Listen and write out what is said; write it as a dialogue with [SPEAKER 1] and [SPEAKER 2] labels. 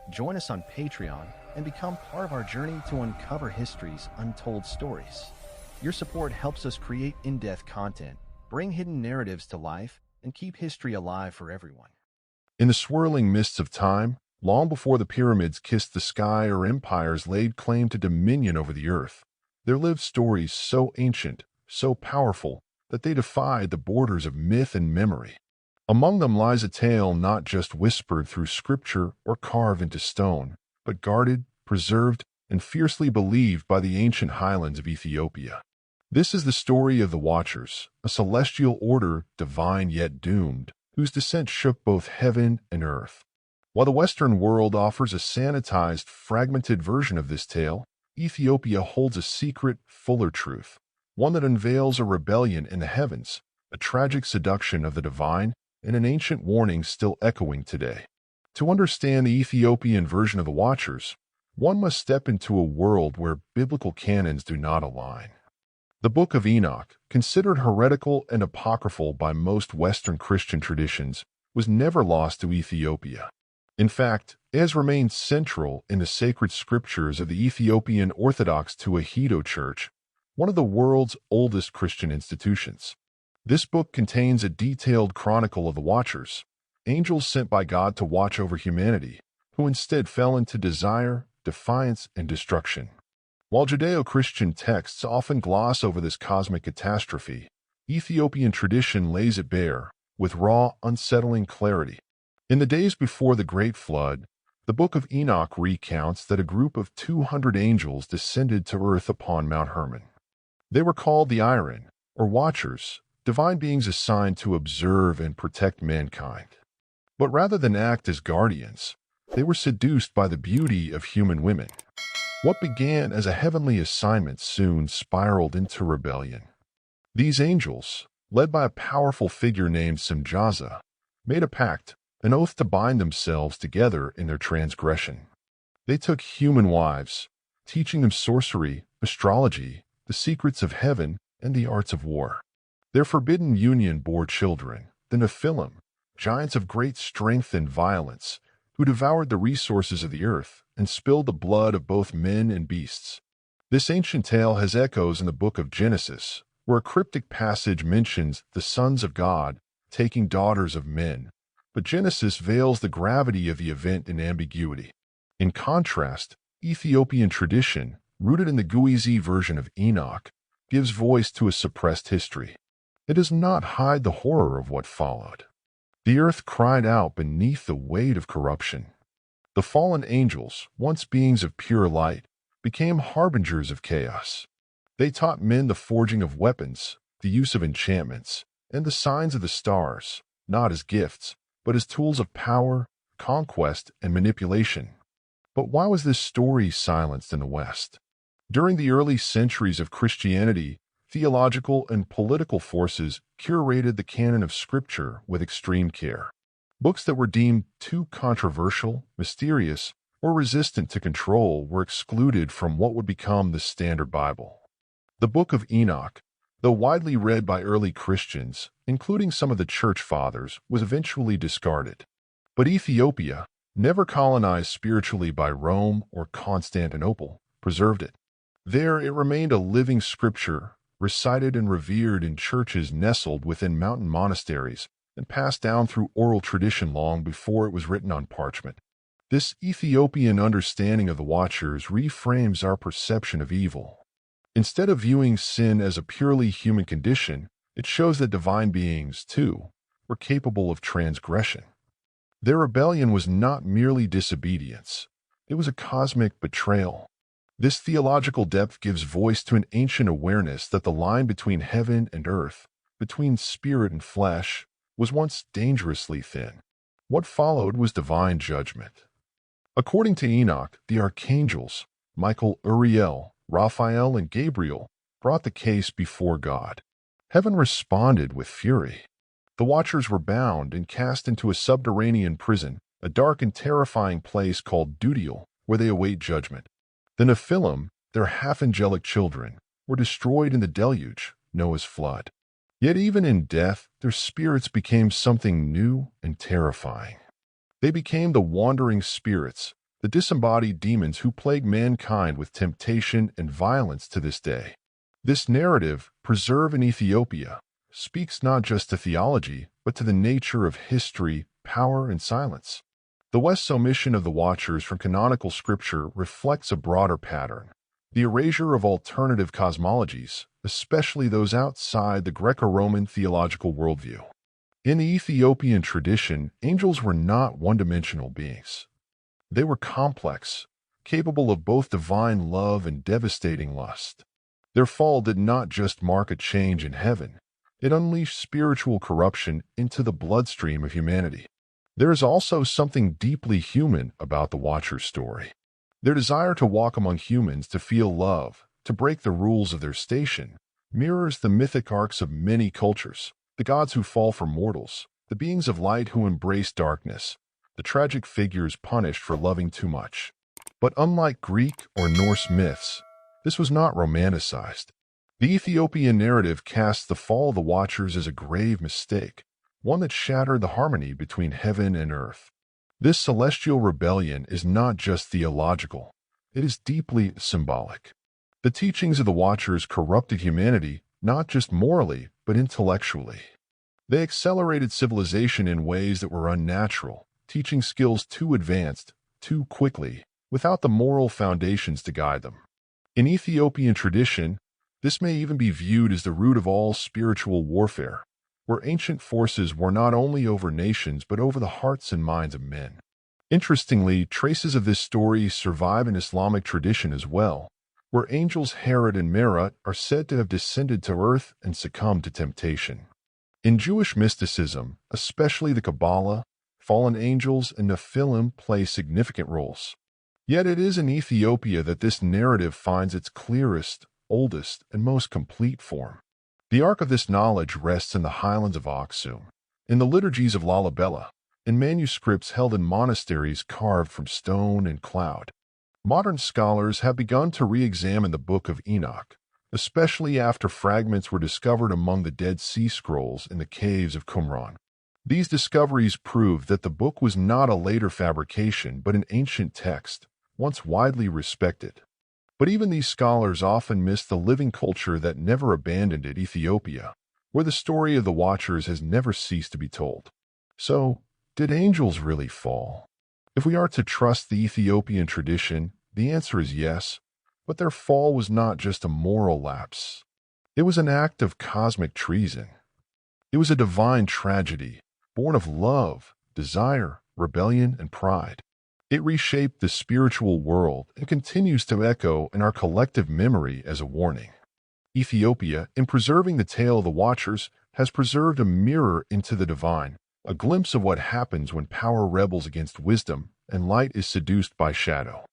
[SPEAKER 1] Join us on Patreon and become part of our journey to uncover history's untold stories. Your support helps us create in-depth content, bring hidden narratives to life, and keep history alive for everyone.
[SPEAKER 2] In the swirling mists of time, long before the pyramids kissed the sky or empires laid claim to dominion over the earth, there lived stories so ancient, so powerful, that they defied the borders of myth and memory. Among them lies a tale not just whispered through scripture or carved into stone, but guarded, preserved, and fiercely believed by the ancient highlands of Ethiopia. This is the story of the Watchers, a celestial order, divine yet doomed, whose descent shook both heaven and earth. While the Western world offers a sanitized, fragmented version of this tale, Ethiopia holds a secret, fuller truth, one that unveils a rebellion in the heavens, a tragic seduction of the divine, and an ancient warning still echoing today. To understand the Ethiopian version of the Watchers, one must step into a world where biblical canons do not align. The Book of Enoch, considered heretical and apocryphal by most Western Christian traditions, was never lost to Ethiopia. In fact, it has remained central in the sacred scriptures of the Ethiopian Orthodox Tewahedo Church, one of the world's oldest Christian institutions. This book contains a detailed chronicle of the Watchers, angels sent by God to watch over humanity, who instead fell into desire, defiance, and destruction. While Judeo-Christian texts often gloss over this cosmic catastrophe, Ethiopian tradition lays it bare, with raw, unsettling clarity. In the days before the Great Flood, the Book of Enoch recounts that a group of 200 angels descended to earth upon Mount Hermon. They were called the Iron, or Watchers, divine beings assigned to observe and protect mankind. But rather than act as guardians, they were seduced by the beauty of human women. What began as a heavenly assignment soon spiraled into rebellion. These angels, led by a powerful figure named Simjaza, made a pact, an oath to bind themselves together in their transgression. They took human wives, teaching them sorcery, astrology, the secrets of heaven, and the arts of war. Their forbidden union bore children, the Nephilim, giants of great strength and violence, who devoured the resources of the earth and spilled the blood of both men and beasts. This ancient tale has echoes in the book of Genesis, where a cryptic passage mentions the sons of God taking daughters of men, but Genesis veils the gravity of the event in ambiguity. In contrast, Ethiopian tradition, rooted in the Guizi version of Enoch, gives voice to a suppressed history. It does not hide the horror of what followed. The earth cried out beneath the weight of corruption. The fallen angels, once beings of pure light, became harbingers of chaos. They taught men the forging of weapons, the use of enchantments, and the signs of the stars, not as gifts, but as tools of power, conquest, and manipulation. But why was this story silenced in the West? During the early centuries of Christianity, theological and political forces curated the canon of Scripture with extreme care. Books that were deemed too controversial, mysterious, or resistant to control were excluded from what would become the standard Bible. The Book of Enoch, though widely read by early Christians, including some of the Church Fathers, was eventually discarded. But Ethiopia, never colonized spiritually by Rome or Constantinople, preserved it. There it remained a living scripture, recited and revered in churches nestled within mountain monasteries, and passed down through oral tradition long before it was written on parchment. This Ethiopian understanding of the Watchers reframes our perception of evil. Instead of viewing sin as a purely human condition, it shows that divine beings, too, were capable of transgression. Their rebellion was not merely disobedience. It was a cosmic betrayal. This theological depth gives voice to an ancient awareness that the line between heaven and earth, between spirit and flesh, was once dangerously thin. What followed was divine judgment. According to Enoch, the archangels, Michael, Uriel, Raphael, and Gabriel, brought the case before God. Heaven responded with fury. The Watchers were bound and cast into a subterranean prison, a dark and terrifying place called Dudiel, where they await judgment. The Nephilim, their half-angelic children, were destroyed in the deluge, Noah's flood. Yet even in death, their spirits became something new and terrifying. They became the wandering spirits, the disembodied demons who plague mankind with temptation and violence to this day. This narrative, preserved in Ethiopia, speaks not just to theology, but to the nature of history, power, and silence. The West's omission of the Watchers from canonical scripture reflects a broader pattern: the erasure of alternative cosmologies, especially those outside the Greco-Roman theological worldview. In the Ethiopian tradition, angels were not one-dimensional beings. They were complex, capable of both divine love and devastating lust. Their fall did not just mark a change in heaven, it unleashed spiritual corruption into the bloodstream of humanity. There is also something deeply human about the Watcher's story. Their desire to walk among humans, to feel love, to break the rules of their station, mirrors the mythic arcs of many cultures: the gods who fall for mortals, the beings of light who embrace darkness, the tragic figures punished for loving too much. But unlike Greek or Norse myths, this was not romanticized. The Ethiopian narrative casts the fall of the Watchers as a grave mistake, one that shattered the harmony between heaven and earth. This celestial rebellion is not just theological, it is deeply symbolic. The teachings of the Watchers corrupted humanity, not just morally, but intellectually. They accelerated civilization in ways that were unnatural, teaching skills too advanced, too quickly, without the moral foundations to guide them. In Ethiopian tradition, this may even be viewed as the root of all spiritual warfare, where ancient forces were not only over nations but over the hearts and minds of men. Interestingly, traces of this story survive in Islamic tradition as well, where angels Herod and Merat are said to have descended to earth and succumbed to temptation. In Jewish mysticism, especially the Kabbalah, fallen angels and Nephilim play significant roles. Yet it is in Ethiopia that this narrative finds its clearest, oldest, and most complete form. The arc of this knowledge rests in the highlands of Aksum, in the liturgies of Lalibela, in manuscripts held in monasteries carved from stone and cloud. Modern scholars have begun to re-examine the Book of Enoch, especially after fragments were discovered among the Dead Sea Scrolls in the caves of Qumran. These discoveries prove that the book was not a later fabrication but an ancient text, once widely respected. But even these scholars often miss the living culture that never abandoned it: Ethiopia, where the story of the Watchers has never ceased to be told. So, did angels really fall? If we are to trust the Ethiopian tradition, the answer is yes, but their fall was not just a moral lapse. It was an act of cosmic treason. It was a divine tragedy, born of love, desire, rebellion, and pride. It reshaped the spiritual world and continues to echo in our collective memory as a warning. Ethiopia, in preserving the tale of the Watchers, has preserved a mirror into the divine, a glimpse of what happens when power rebels against wisdom and light is seduced by shadow.